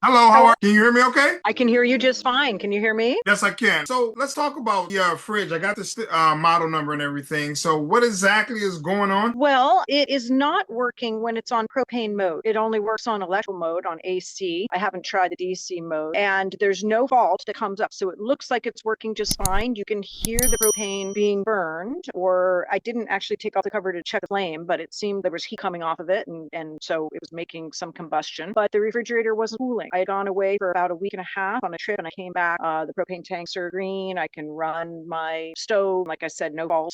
Hello, How how are are you? Can you hear me okay? I can hear you just fine. Can you hear me? Yes, I can. So let's talk about your fridge. I got the model number and everything. So what exactly is going on? Well, it is not working when it's on propane mode. It only works on electrical mode on AC. I haven't tried the DC mode, and there's no fault that comes up. So it looks like it's working just fine. You can hear the propane being burned, or I didn't actually take off the cover to check the flame, but it seemed there was heat coming off of it, and so it was making some combustion. But the refrigerator wasn't cooling. I had gone away for about a week and a half on a trip, and I came back. The propane tanks are green. I can run my stove. Like I said, no fault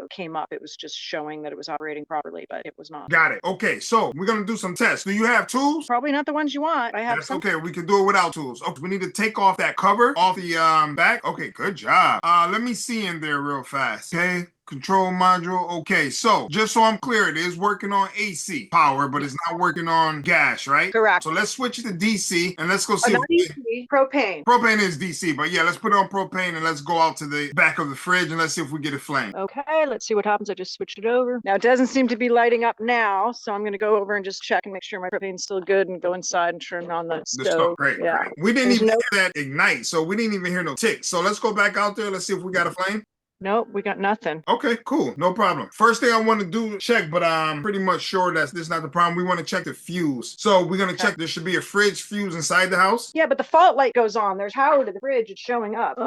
came up. It was just showing that it was operating properly, but it was not. Got it. Okay, so we're gonna do some tests. Do you have tools? Probably not the ones you want. I have That's some. okay. We can do it without tools. Okay, we need to take off that cover off the back. Okay, good job. Let me see in there real fast. Okay. Control module. Okay, so just so I'm clear, it is working on AC power, but it's not working on gas, right? Correct. So let's switch it to DC and let's go Oh, see if not we can. easy. Propane. Propane is DC, but yeah, let's put it on propane and let's go out to the back of the fridge and let's see if we get it flame. Okay, let's see what happens. I just switched it over. Now it doesn't seem to be lighting up now, so I'm going to go over and just check and make sure my propane's still good and go inside and turn on the The stove. stove. Great, Yeah. great. We didn't There's even no, hear that ignite, so we didn't even hear no tick. So let's go back out there. Let's see if we got a flame. nope, we got nothing. Okay, cool. No problem. First thing I want to do, check, but I'm pretty much sure that this is not the problem. We want to check the fuse. So we're going to Okay. check. There should be a fridge fuse inside the house. Yeah, but the fault light goes on. There's power to the fridge. It's showing up.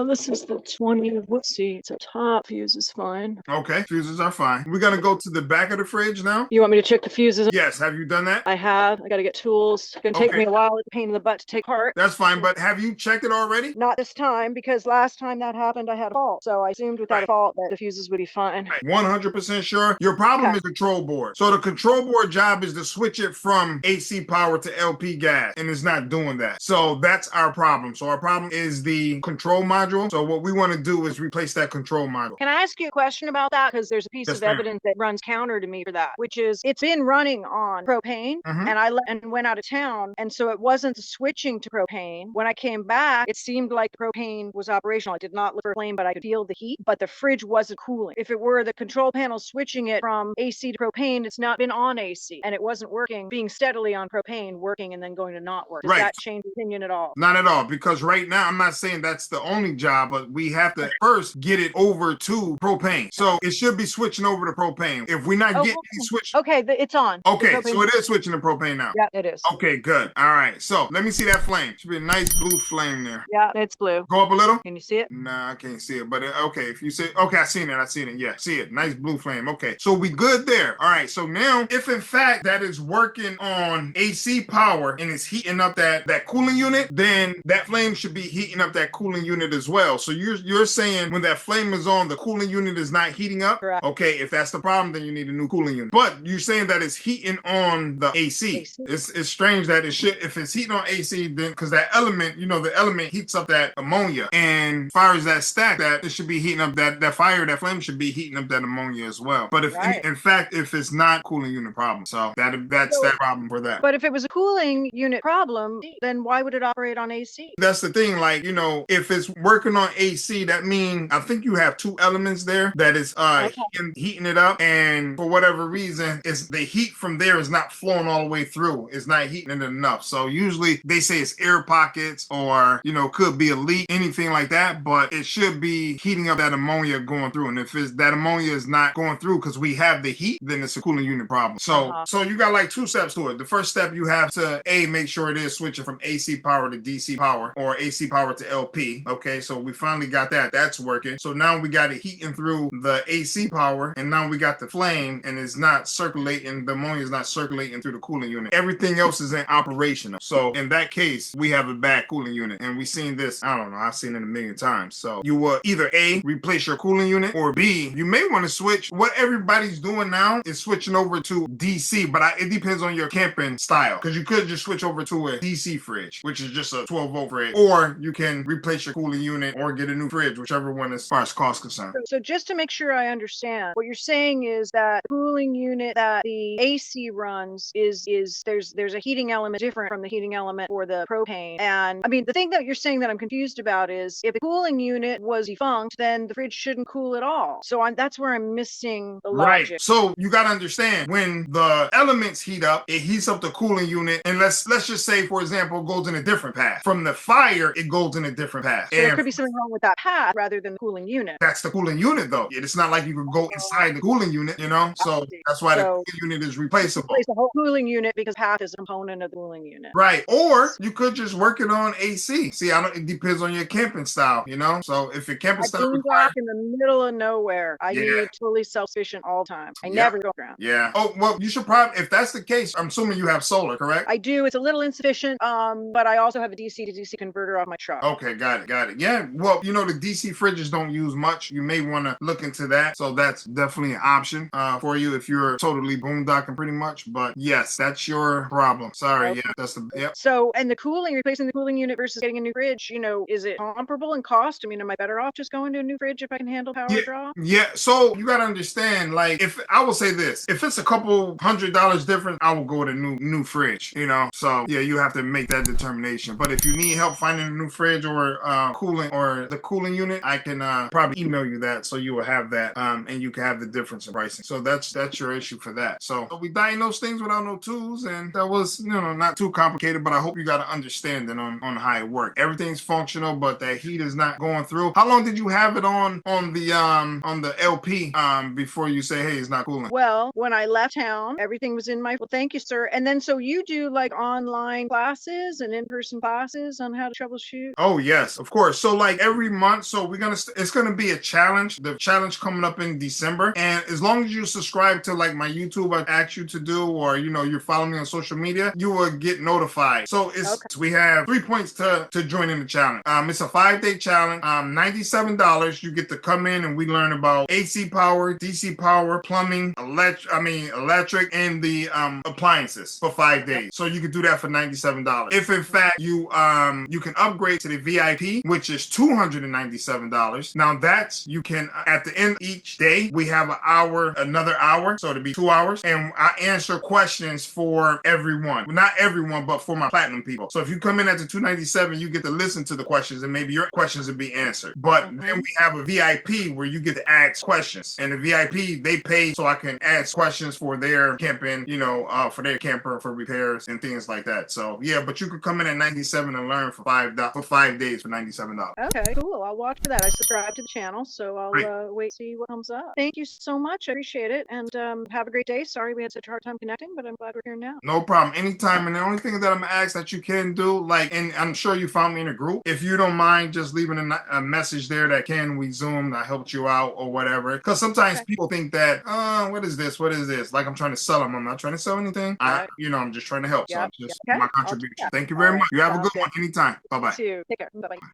This is the 20. Let's see. It's a top. Fuse is fine. Okay, fuses are fine. We're going to go to the back of the fridge now. You want me to check the fuses? Yes, have you done that? I have. I got to get tools. It's going to take Okay, me a while. It's a pain in the butt to take apart. that's fine, but have you checked it already? Not this time, because last time that happened, I had a fault. So I assumed without a Right. fault that the fuses would be fine. Right. 100% sure. Your problem Okay. is the control board. So the control board job is to switch it from AC power to LP gas, and it's not doing that. So that's our problem. So our problem is the control module. So what we want to do is replace that control module. Can I ask you a question about that? Because there's a piece Yes, of ma'am. evidence that runs counter to me for that, which is it's been running on propane, Mm-hmm. and and went out of town, and so it wasn't switching to propane. When I came back, it seemed like propane was operational. I did not look for a flame, but I could feel the heat. But the fridge wasn't cooling. If it were the control panel switching it from AC to propane, it's not been on AC, and it wasn't working, being steadily on propane, working and then going to not work. Does Right. that change opinion at all? Not at all, because right now I'm not saying that's the only job, but we have to first get it over to propane. So it should be switching over to propane. If we're not Oh, getting any switch, okay. It's on. The okay, propane. so it is switching to propane now. Yeah, it is. Okay, good. All right, so let me see that flame. Should be a nice blue flame there. Yeah, it's blue. Go up a little. Can you see it? Nah, I can't see it, but okay, if you see, okay, I seen it, I seen it. Yeah, see it. Nice blue flame. Okay, so we good there. All right, so now if in fact that is working on AC power and it's heating up that cooling unit, then that flame should be heating up that cooling unit as well. So you're saying when that flame is on, the cooling unit is not heating up. Correct. Okay, if that's the problem, then you need a new cooling unit. But you're saying that it's heating on the AC. AC. It's strange that it should, if it's heating on AC, then because that element, the element heats up that ammonia and fires that stack, that it should be heating up that fire, that flame should be heating up that ammonia as well. But if Right. in fact, if it's not cooling unit problem, so that's So, that problem for that. but if it was a cooling unit problem, then why would it operate on AC? That's the thing, like, if it's working on AC, that means I think you have two elements there that is Okay. heating it up, and for whatever reason, it's the heat from there is not flowing all the way through. It's not heating it enough. So usually they say it's air pockets or could be a leak, anything like that, but it should be heating up that ammonia going through. And if it's that ammonia is not going through because we have the heat, then it's a cooling unit problem. So so you got like two steps to it. The first step, you have to make sure it is switching from AC power to DC power or AC power to LP. Okay, so we finally got that. That's working. So now we got it heating through the AC power, and now we got the flame, and it's not circulating. The ammonia is not circulating through the cooling unit. Everything else is in operational. So in that case, we have a bad cooling unit, and we've seen this. I don't know. I've seen it a million times. So you will either A, replace your cooling unit, or B, you may want to switch. What everybody's doing now is switching over to DC, but it depends on your camping style, because you could just switch over to a DC fridge, which is just a 12-volt fridge, or you can replace your cooling unit or get a new fridge, whichever one as far as cost concerned. So just to make sure I understand, what you're saying is that the cooling unit that the AC runs is there's a heating element different from the heating element for the propane. And I mean, the thing that you're saying that I'm confused about is if the cooling unit was defunct, then then the fridge shouldn't cool at all. So that's where I'm missing the Right. logic. So you got to understand, when the elements heat up, it heats up the cooling unit. And let's just say, for example, it goes in a different path. From the fire, it goes in a different path. So there could be something wrong with that path rather than the cooling unit. That's the cooling unit, though. It's not like you could go inside the cooling unit, you know? So that's why the cooling unit is replaceable. Replace the whole cooling unit because path is a component of the cooling unit. Right. Or you could just work it on AC. See, it depends on your camping style, you know? So if your camping style requires... in the middle of nowhere. I need totally self-sufficient all the time. I never go around. Yeah. Oh, well, you should probably, if that's the case, I'm assuming you have solar, correct? I do. It's a little insufficient, but I also have a DC to DC converter off my truck. Okay, got it. Yeah, well, you know, the DC fridges don't use much. You may want to look into that. So that's definitely an option for you if you're totally boondocking pretty much. But yes, that's your problem. Sorry. Okay. Yeah, that's the, yep. So, and the cooling, replacing the cooling unit versus getting a new fridge, you know, is it comparable in cost? I mean, am I better off just going to a new fridge if I can handle power draw? Yeah, so you got to understand, like, if I will say this, if it's a couple $100 difference, I will go with a new fridge, you know? So yeah, you have to make that determination. But if you need help finding a new fridge or cooling or the cooling unit, I can probably email you that so you will have that and you can have the difference in pricing. So that's your issue for that. So we diagnose things without no tools, and that was, you know, not too complicated, but I hope you got an understanding on how it worked. Everything's functional, but that heat is not going through. How long did you have it on the LP before you say, hey, it's not cooling? Well, when I left town, everything was in my... Well, thank you, sir. And then so you do like online classes and in-person classes on how to troubleshoot? Oh, yes, of course. So like every month, so it's gonna be a challenge. The challenge coming up in December. And as long as you subscribe to like my YouTube, I asked you to do, or, you know, you're following me on social media, you will get notified. So we have 3 points to join in the challenge. It's a 5-day challenge, $97. You get to come in and we learn about AC power, DC power, plumbing, electric, and the appliances for 5 days. So you can do that for $97. If in fact you can upgrade to the VIP, which is $297. Now that's, you can, at the end of each day, we have another hour, so it'll be 2 hours, and I answer questions for everyone. Well, not everyone, but for my platinum people. So if you come in at the $297, you get to listen to the questions and maybe your questions will be answered. But then we have a VIP where you get to ask questions, and the VIP, they pay so I can ask questions for their camping, you know, for their camper, for repairs and things like that. So yeah, but you could come in at $97 and learn for 5 days for $97. Okay, cool. I'll watch for that. I subscribe to the channel, so I'll wait to see what comes up. Thank you so much. I appreciate it, and have a great day. Sorry we had such a hard time connecting, but I'm glad we're here now. No problem. Anytime. And the only thing that I'm gonna ask that you can do, like, and I'm sure you found me in a group, if you don't mind just leaving a message there that we Zoom, I helped you out or whatever. Because sometimes people think that, what is this? Like I'm trying to sell them. I'm not trying to sell anything. I'm just trying to help. So it's just my contribution. Thank you very much. You have a good one anytime. Bye-bye. Take care. Bye-bye.